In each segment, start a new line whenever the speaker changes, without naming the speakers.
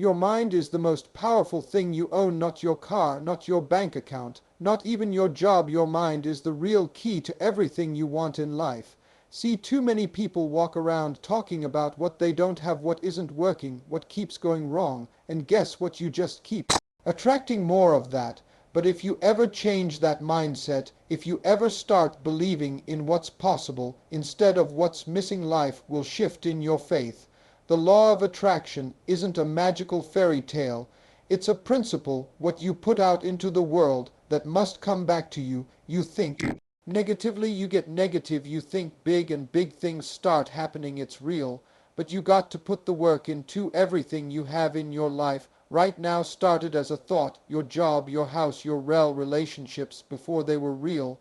Your mind is the most powerful thing you own, not your car, not your bank account, not even your job. Your mind is the real key to everything you want in life. See too many people walk around talking about what they don't have, what isn't working, what keeps going wrong, and guess what, you just keep attracting more of that. But if you ever change that mindset, if you ever start believing in what's possible instead of what's missing, life will shift in your faith. The law of attraction isn't a magical fairy tale. It's a principle, what you put out into the world, that must come back to you. You think negatively, you get negative. You think big, and big things start happening. It's real. But you got to put the work into everything you have in your life right now. Started as a thought, your job, your house, your relationships. Before they were real,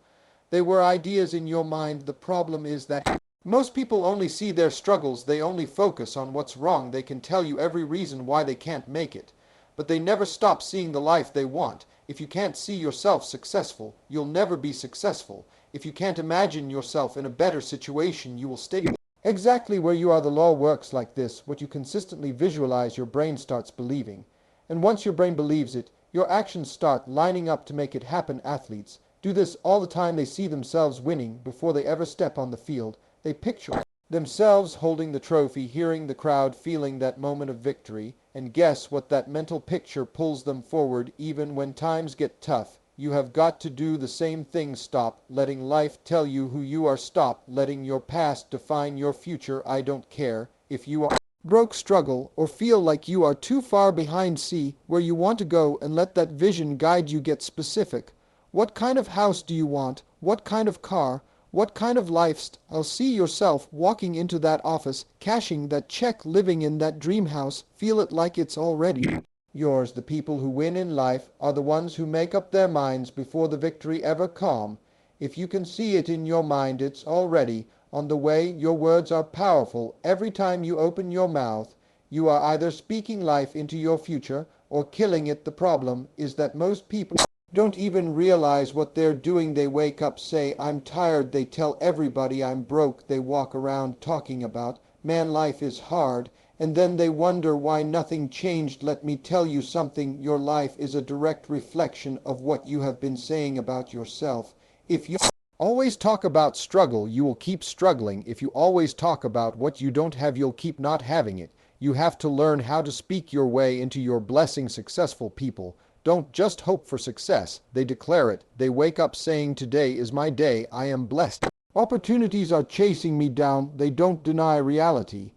they were ideas in your mind. The problem is that most people only see their struggles. They only focus on what's wrong. They can tell you every reason why they can't make it, but they never stop seeing the life they want. If you can't see yourself successful, you'll never be successful. If you can't imagine yourself in a better situation, you will stay exactly where you are. The law works like this: what you consistently visualize, your brain starts believing. And once your brain believes it, your actions start lining up to make it happen. Athletes do this all the time. They see themselves winning before they ever step on the field. They picture themselves holding the trophy, hearing the crowd, feeling that moment of victory. And guess what? That mental picture pulls them forward even when times get tough. You have got to do the same thing. Stop letting life tell you who you are. Stop letting your past define your future. I don't care if you are broke, struggle, or feel like you are too far behind. See where you want to go and let that vision guide you. Get specific. What kind of house do you want? What kind of car? What kind of lifestyle? See yourself walking into that office, cashing that check, living in that dream house. Feel it like it's already yours. The people who win in life are the ones who make up their minds before the victory ever comes. If you can see it in your mind, it's already on the way. Your words are powerful. Every time you open your mouth, you are either speaking life into your future or killing it. The problem is that most people don't even realize what they're doing. They wake up, say, I'm tired. They tell everybody I'm broke. They walk around talking about, man, life is hard. And then they wonder why nothing changed. Let me tell you something. Your life is a direct reflection of what you have been saying about yourself. If you always talk about struggle, you will keep struggling. If you always talk about what you don't have, you'll keep not having it. You have to learn how to speak your way into your blessing. Successful people don't just hope for success, they declare it. They wake up saying, today is my day, I am blessed. Opportunities are chasing me down. They don't deny reality,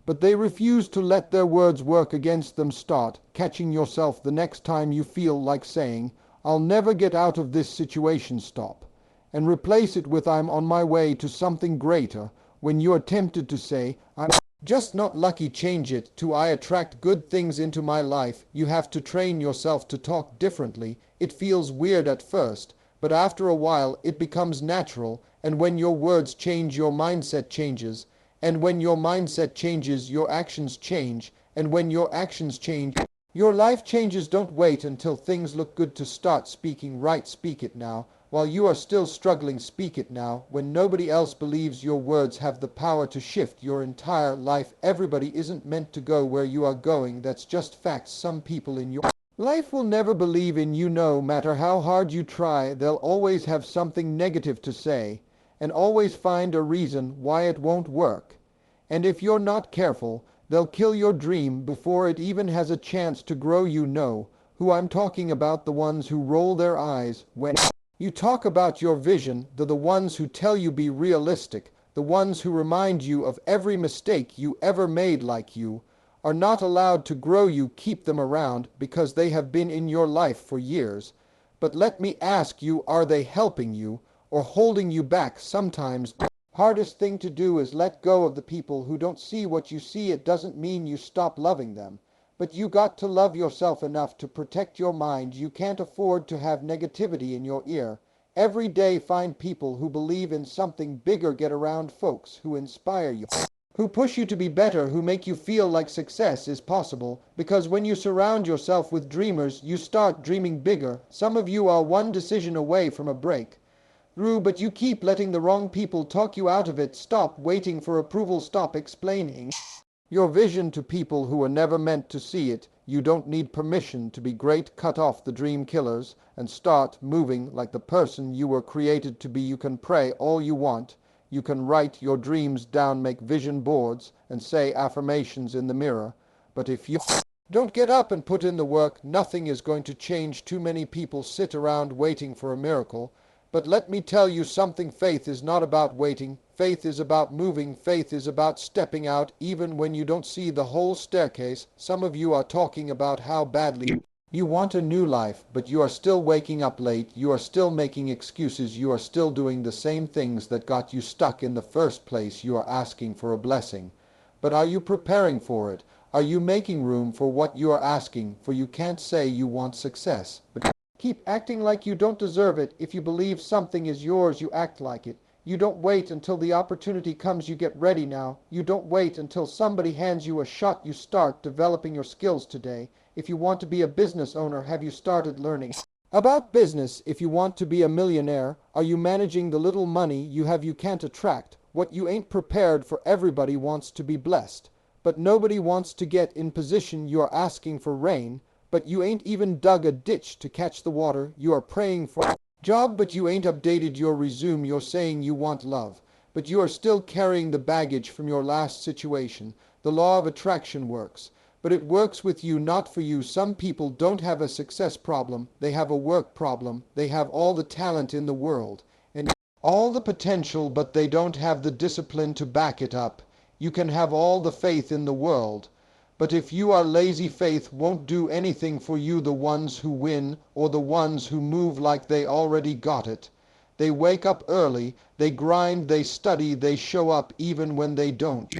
but they refuse to let their words work against them. Start catching yourself the next time you feel like saying, I'll never get out of this situation. Stop and replace it with, I'm on my way to something greater. When you are tempted to say, I'm just not lucky, change it to, I attract good things into my life. You have to train yourself to talk differently. It feels weird at first, but after a while it becomes natural. And when your words change, your mindset changes. And when your mindset changes, your actions change. And when your actions change, your life changes. Don't wait until things look good to start speaking right. Speak it now. While you are still struggling, speak it now. When nobody else believes, your words have the power to shift your entire life. Everybody isn't meant to go where you are going. That's just facts. Some people in your life will never believe in you. No matter how hard you try, they'll always have something negative to say and always find a reason why it won't work. And if you're not careful, they'll kill your dream before it even has a chance to grow. You know who I'm talking about. The ones who roll their eyes when you talk about your vision. They're the ones who tell you be realistic. The ones who remind you of every mistake you ever made. Like you are not allowed to grow. You keep them around because they have been in your life for years. But let me ask you, are they helping you or holding you back? Sometimes the hardest thing to do is let go of the people who don't see what you see. It doesn't mean you stop loving them, but you got to love yourself enough to protect your mind. You can't afford to have negativity in your ear. Every day find people who believe in something bigger. Get around folks who inspire you, who push you to be better, who make you feel like success is possible. Because when you surround yourself with dreamers, you start dreaming bigger. Some of you are one decision away from a break through, but you keep letting the wrong people talk you out of it. Stop waiting for approval. Stop explaining your vision to people who were never meant to see it. You don't need permission to be great. Cut off the dream killers and start moving like the person you were created to be. You can pray all you want. You can write your dreams down, make vision boards, and say affirmations in the mirror. But if you don't get up and put in the work, nothing is going to change. Too many people sit around waiting for a miracle. But let me tell you something, faith is not about waiting. Faith is about moving. Faith is about stepping out even when you don't see the whole staircase. Some of you are talking about how badly you want a new life, but you are still waking up late. You are still making excuses. You are still doing the same things that got you stuck in the first place. You are asking for a blessing. But are you preparing for it? Are you making room for what you are asking for? You can't say you want success, but keep acting like you don't deserve it. If you believe something is yours, you act like it. You don't wait until the opportunity comes. You get ready now. You don't wait until somebody hands you a shot. You start developing your skills today. If you want to be a business owner, have you started learning about business? If you want to be a millionaire, are you managing the little money you have? You can't attract what you ain't prepared for. Everybody wants to be blessed, but nobody wants to get in position. You are asking for rain, but you ain't even dug a ditch to catch the water. You are praying for a job, but you ain't updated your resume. You're saying you want love, but you are still carrying the baggage from your last situation. The law of attraction works, but it works with you, not for you. Some people don't have a success problem. They have a work problem. They have all the talent in the world and all the potential, but they don't have the discipline to back it up. You can have all the faith in the world, but if you are lazy, faith won't do anything for you. The ones who win, or the ones who move like they already got it, they wake up early, they grind, they study, they show up even when they don't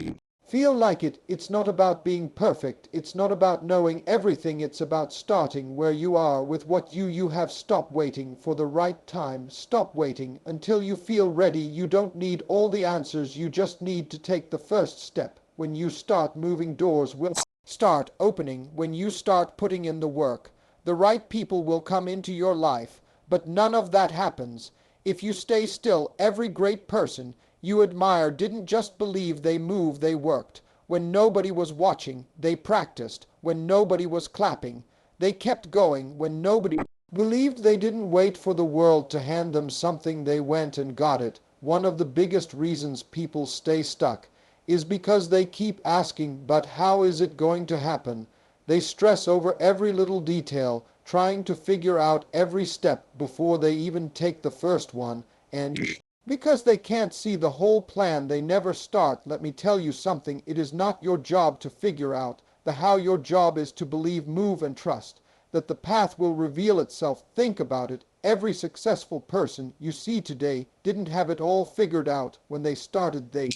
feel like it. It's not about being perfect. It's not about knowing everything. It's about starting where you are with what you have. Stop waiting for the right time. Stop waiting until you feel ready. You don't need all the answers. You just need to take the first step. When you start moving, doors will start opening. When you start putting in the work, the right people will come into your life. But none of that happens if you stay still. Every great person you admire didn't just believe. They moved, they worked. When nobody was watching, they practiced. When nobody was clapping, they kept going. When nobody believed, they didn't wait for the world to hand them something. They went and got it. One of the biggest reasons people stay stuck is because they keep asking, but how is it going to happen? They stress over every little detail, trying to figure out every step before they even take the first one, and because they can't see the whole plan, they never start. Let me tell you something, it is not your job to figure out the how. Your job is to believe, move, and trust that the path will reveal itself. Think about it. Every successful person you see today didn't have it all figured out when they started. They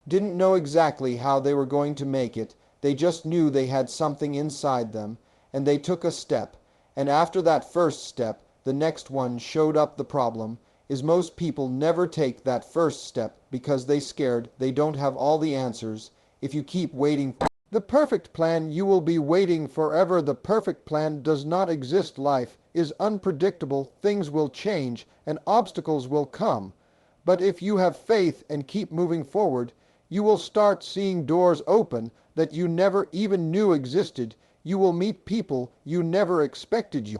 didn't know exactly how they were going to make it. They just knew they had something inside them, and they took a step. And after that first step, the next one showed up. The problem is most people never take that first step because they scared. They don't have all the answers. If you keep waiting for the perfect plan, you will be waiting forever. The perfect plan does not exist. Life is unpredictable. Things will change and obstacles will come. But if you have faith and keep moving forward, you will start seeing doors open that you never even knew existed. You will meet people you never expected. You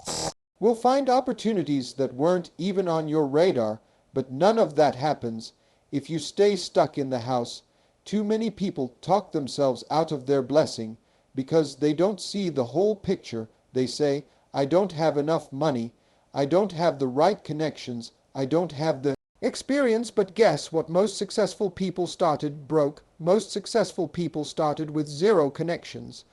will find opportunities that weren't even on your radar, but none of that happens if you stay stuck in the house. Too many people talk themselves out of their blessing because they don't see the whole picture. They say, I don't have enough money, I don't have the right connections, I don't have the experience. But guess what? Most successful people started broke. Most successful people started with zero connections.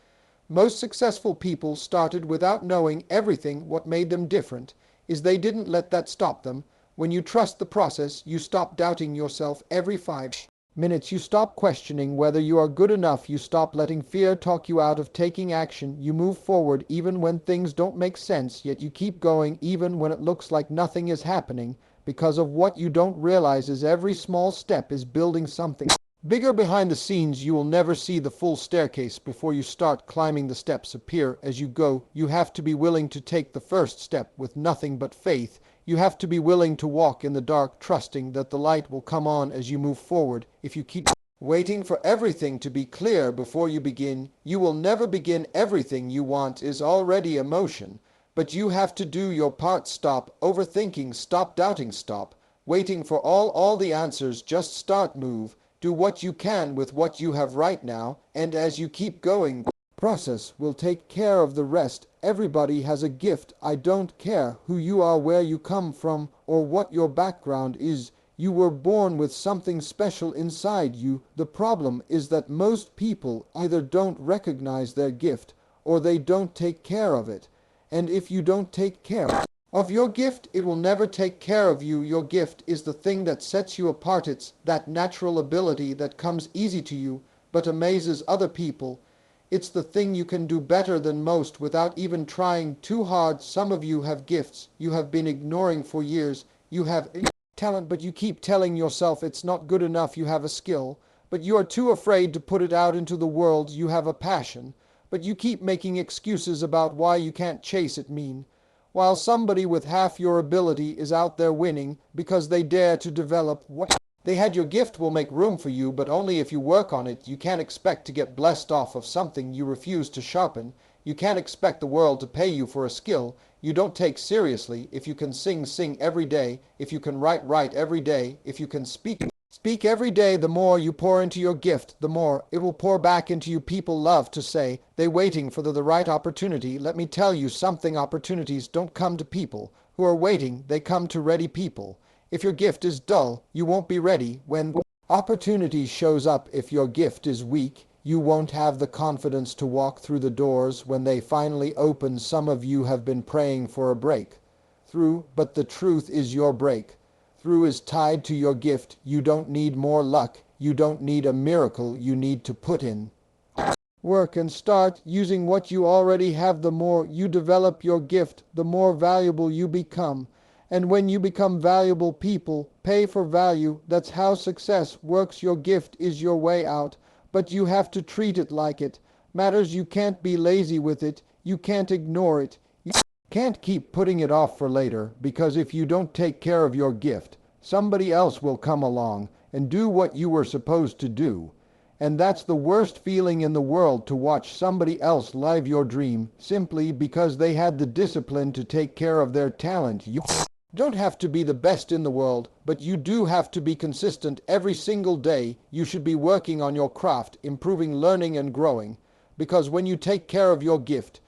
Most successful people started without knowing everything. What made them different is they didn't let that stop them. When you trust the process, you stop doubting yourself. Every 5 minutes you stop questioning whether you are good enough. You stop letting fear talk you out of taking action. You move forward even when things don't make sense, yet you keep going even when it looks like nothing is happening, because of what you don't realize is every small step is building something bigger behind the scenes. You will never see the full staircase before you start climbing. The steps appear as you go. You have to be willing to take the first step with nothing but faith. You have to be willing to walk in the dark, trusting that the light will come on as you move forward. If you keep Waiting for everything to be clear before you begin. You will never begin. Everything you want is already emotion. But you have to do your part. Stop overthinking, stop doubting, stop waiting for all the answers. Just start, move, do what you can with what you have right now, and as you keep going, process will take care of the rest. Everybody has a gift. I don't care who you are, where you come from, or what your background is. You were born with something special inside you. The problem is that most people either don't recognize their gift or they don't take care of it. And if you don't take care of your gift, it will never take care of you. Your gift is the thing that sets you apart. It's that natural ability that comes easy to you but amazes other people. It's the thing you can do better than most without even trying too hard. Some of you have gifts you have been ignoring for years. You have talent, but you keep telling yourself it's not good enough. You have a skill, but you are too afraid to put it out into the world. You have a passion, but you keep making excuses about why you can't chase it. While somebody with half your ability is out there winning because they dare to develop what they had. Your gift will make room for you, but only if you work on it. You can't expect to get blessed off of something you refuse to sharpen. You can't expect the world to pay you for a skill you don't take seriously. If you can sing every day, if you can write every day, if you can speak every day, the more you pour into your gift, the more it will pour back into you. People love to say they're waiting for the right opportunity. Let me tell you something. Opportunities don't come to people who are waiting. They come to ready people. If your gift is dull, you won't be ready when opportunity shows up. If your gift is weak, you won't have the confidence to walk through the doors when they finally open. Some of you have been praying for a breakthrough, but the truth is your breakthrough is tied to your gift. You don't need more luck. You don't need a miracle. You need to put in work and start using what you already have. The more you develop your gift, the more valuable you become. And when you become valuable, people pay for value. That's how success works. Your gift is your way out, but you have to treat it like it matters. You can't be lazy with it. You can't ignore it. You can't keep putting it off for later, because if you don't take care of your gift, somebody else will come along and do what you were supposed to do. And that's the worst feeling in the world, to watch somebody else live your dream simply because they had the discipline to take care of their talent. You don't have to be the best in the world, but you do have to be consistent every single day. You should be working on your craft, improving, learning, and growing. Because when you take care of your gift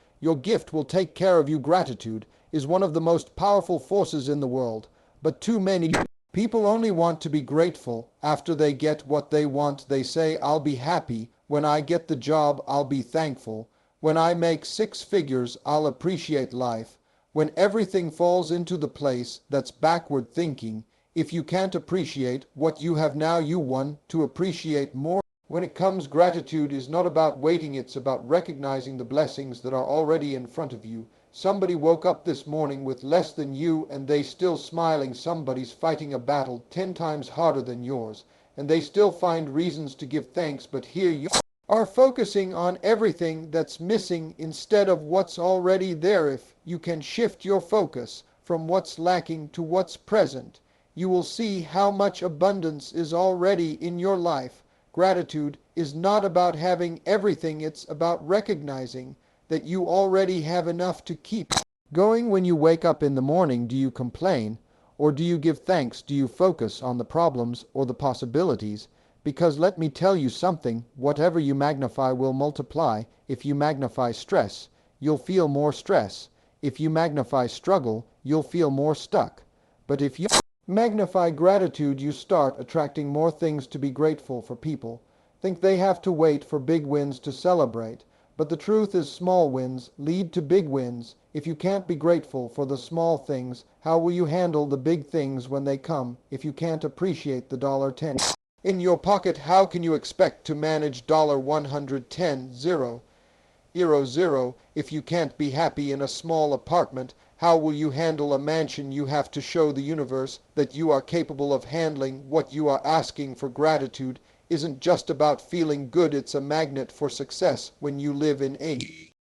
will take care of you. Gratitude is one of the most powerful forces in the world, but too many people only want to be grateful after they get what they want. They say, I'll be happy when I get the job. I'll be thankful when I make 6 figures. I'll appreciate life when everything falls into the place. That's backward thinking. If you can't appreciate what you have now, you want to appreciate more. When it comes, gratitude is not about waiting. It's about recognizing the blessings that are already in front of you. Somebody woke up this morning with less than you and they still smiling. Somebody's fighting a battle 10 times harder than yours and they still find reasons to give thanks. But here you are focusing on everything that's missing instead of what's already there. If you can shift your focus from what's lacking to what's present, you will see how much abundance is already in your life. Gratitude is not about having everything. It's about recognizing that you already have enough to keep going. When you wake up in the morning, do you complain or do you give thanks? Do you focus on the problems or the possibilities? Because let me tell you something, whatever you magnify will multiply. If you magnify stress, you'll feel more stress. If you magnify struggle, you'll feel more stuck. But if you magnify gratitude, you start attracting more things to be grateful for. People think they have to wait for big wins to celebrate, but the truth is small wins lead to big wins. If you can't be grateful for the small things, how will you handle the big things when they come? If you can't appreciate the $10 in your pocket, how can you expect to manage $110,000? If you can't be happy in a small apartment, how will you handle a mansion? You have to show the universe that you are capable of handling what you are asking for. Gratitude isn't just about feeling good. It's a magnet for success. When you live in a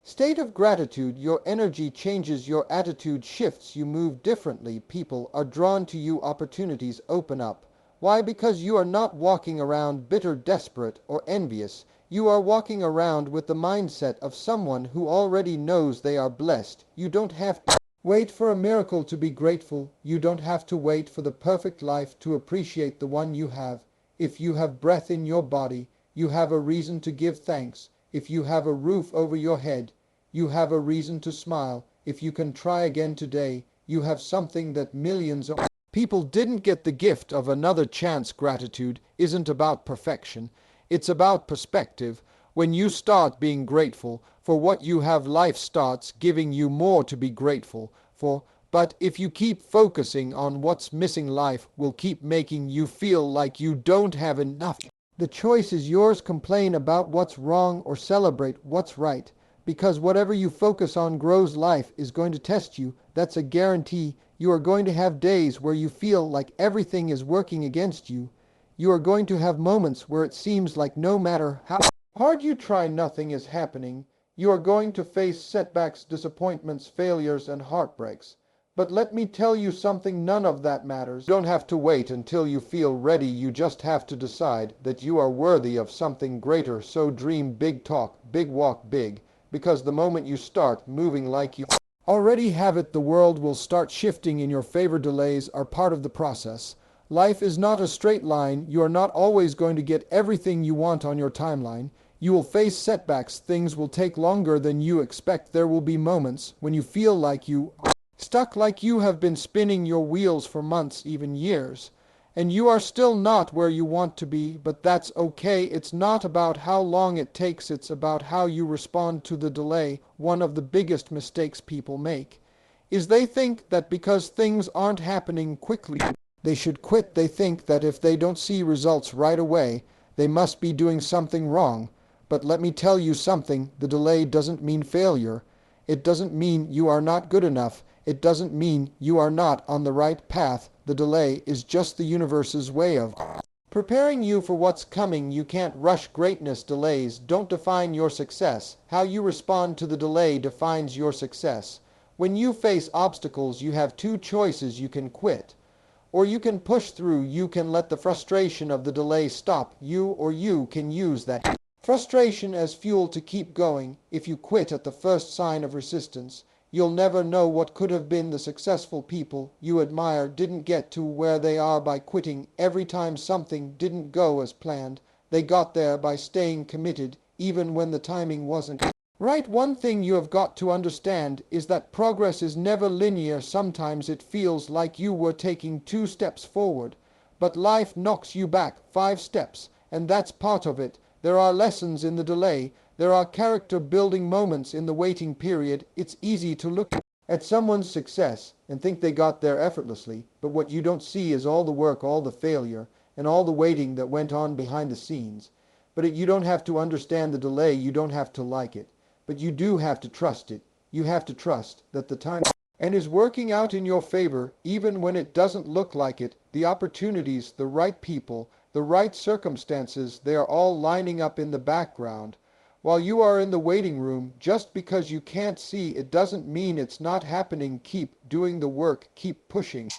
state of gratitude, your energy changes, your attitude shifts, you move differently. People are drawn to you, opportunities open up. Why? Because you are not walking around bitter, desperate, or envious. You are walking around with the mindset of someone who already knows they are blessed. You don't have to wait for a miracle to be grateful. You don't have to wait for the perfect life to appreciate the one you have. If you have breath in your body, you have a reason to give thanks. If you have a roof over your head, you have a reason to smile. If you can try again today, you have something that millions of people didn't get. The gift of another chance. Gratitude isn't about perfection. It's about perspective. When you start being grateful for what you have, life starts giving you more to be grateful for. But if you keep focusing on what's missing, life will keep making you feel like you don't have enough. The choice is yours. Complain about what's wrong or celebrate what's right. Because whatever you focus on grows. Life is going to test you. That's a guarantee. You are going to have days where you feel like everything is working against you. You are going to have moments where it seems like no matter how hard you try, nothing is happening. You are going to face setbacks, disappointments, failures, and heartbreaks. But let me tell you something, none of that matters. You don't have to wait until you feel ready. You just have to decide that you are worthy of something greater. So dream big, talk big, walk big. Because the moment you start moving like you already have it, the world will start shifting in your favor. Delays are part of the process. Life is not a straight line. You are not always going to get everything you want on your timeline. You will face setbacks. Things will take longer than you expect. There will be moments when you feel like you are stuck, like you have been spinning your wheels for months, even years, and you are still not where you want to be. But that's okay. It's not about how long it takes. It's about how you respond to the delay. One of the biggest mistakes people make is they think that because things aren't happening quickly, they should quit. They think that if they don't see results right away, they must be doing something wrong. But let me tell you something, the delay doesn't mean failure. It doesn't mean you are not good enough. It doesn't mean you are not on the right path. The delay is just the universe's way of preparing you for what's coming. You can't rush greatness. Delays don't define your success. How you respond to the delay defines your success. When you face obstacles, you have two choices. You can quit, or you can push through. You can let the frustration of the delay stop you, or you can use that frustration as fuel to keep going. If you quit at the first sign of resistance, you'll never know what could have been. The successful people you admire didn't get to where they are by quitting. Every time something didn't go as planned, they got there by staying committed, even when the timing wasn't right. One thing you have got to understand is that progress is never linear. Sometimes it feels like you were taking 2 steps forward, but life knocks you back 5 steps, and that's part of it. There are lessons in the delay. There are character-building moments in the waiting period. It's easy to look at someone's success and think they got there effortlessly, but what you don't see is all the work, all the failure, and all the waiting that went on behind the scenes. But you don't have to understand the delay. You don't have to like it. But you do have to trust it. You have to trust that the time and is working out in your favor, even when it doesn't look like it. The opportunities, the right people, the right circumstances, they are all lining up in the background while you are in the waiting room. Just because you can't see it doesn't mean it's not happening. Keep doing the work. Keep pushing.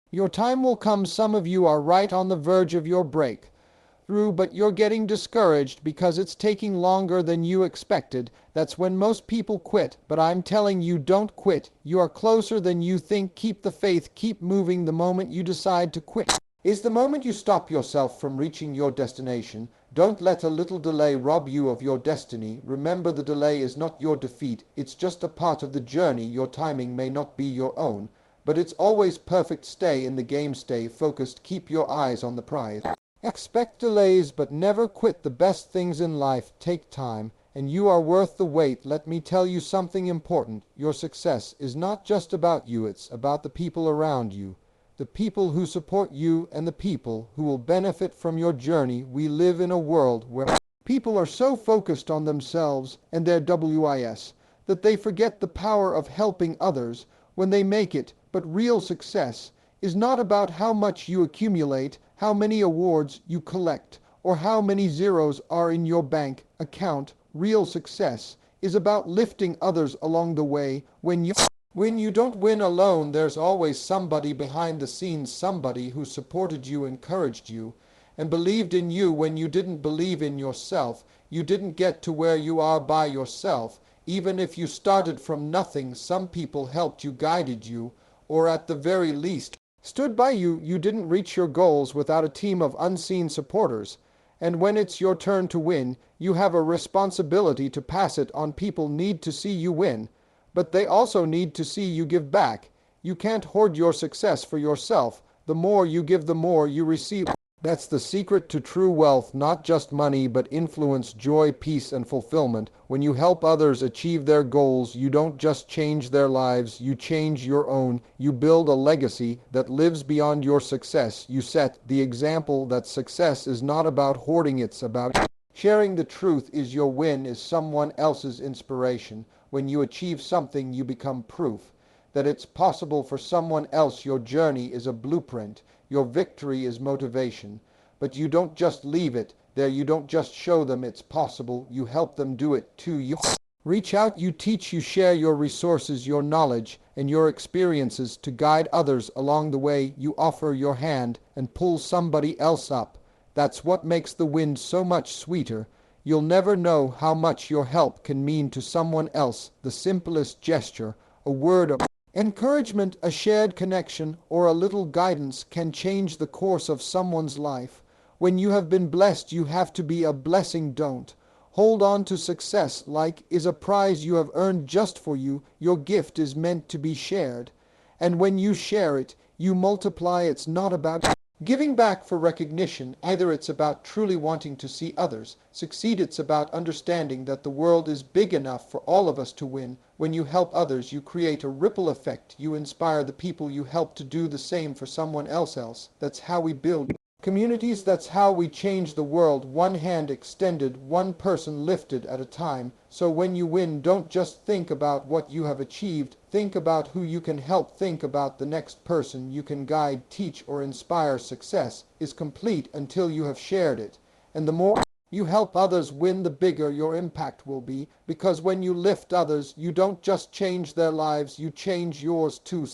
Your time will come. Some of you are right on the verge of your breakthrough, but you're getting discouraged because it's taking longer than you expected. That's when most people quit. But I'm telling you, don't quit. You are closer than you think. Keep the faith. Keep moving. The moment you decide to quit is the moment you stop yourself from reaching your destination. Don't let a little delay rob you of your destiny. Remember, the delay is not your defeat. It's just a part of the journey. Your timing may not be your own, but it's always perfect. Stay in the game. Stay focused. Keep your eyes on the prize. Expect delays, but never quit. The best things in life take time, and you are worth the wait. Let me tell you something important. Your success is not just about you. It's about the people around you. The people who support you and the people who will benefit from your journey. We live in a world where people are so focused on themselves and their WIS that they forget the power of helping others when they make it. But real success is not about how much you accumulate, how many awards you collect, or how many zeros are in your bank account. Real success is about lifting others along the way. When you When you don't win alone, there's always somebody behind the scenes, somebody who supported you, encouraged you, and believed in you when you didn't believe in yourself. You didn't get to where you are by yourself. Even if you started from nothing, some people helped you, guided you, or at the very least, stood by you. You didn't reach your goals without a team of unseen supporters. And when it's your turn to win, you have a responsibility to pass it on. People need to see you win, but they also need to see you give back. You can't hoard your success for yourself. The more you give, the more you receive. That's the secret to true wealth, not just money, but influence, joy, peace, and fulfillment. When you help others achieve their goals, you don't just change their lives, you change your own. You build a legacy that lives beyond your success. You set the example that success is not about hoarding, it's about sharing. The truth is, your win is someone else's inspiration. When you achieve something, you become proof that it's possible for someone else. Your journey is a blueprint. Your victory is motivation. But you don't just leave it there. You don't just show them it's possible. You help them do it too. You reach out, you teach, you share your resources, your knowledge, and your experiences to guide others along the way. You offer your hand and pull somebody else up. That's what makes the win so much sweeter. You'll never know how much your help can mean to someone else. The simplest gesture, a word of encouragement, a shared connection, or a little guidance can change the course of someone's life. When you have been blessed, you have to be a blessing. Don't hold on to success like is a prize you have earned just for you. Your gift is meant to be shared. And when you share it, you multiply. It's not about giving back for recognition. Either it's about truly wanting to see others succeed. It's about understanding that the world is big enough for all of us to win. When you help others, you create a ripple effect. You inspire the people you help to do the same for someone else. That's how we build communities. That's how we change the world. One hand extended, one person lifted at a time. So when you win, don't just think about what you have achieved. Think about who you can help. Think about the next person you can guide, teach, or inspire. Success is complete until you have shared it. And the more you help others win, the bigger your impact will be. Because when you lift others, you don't just change their lives, you change yours too.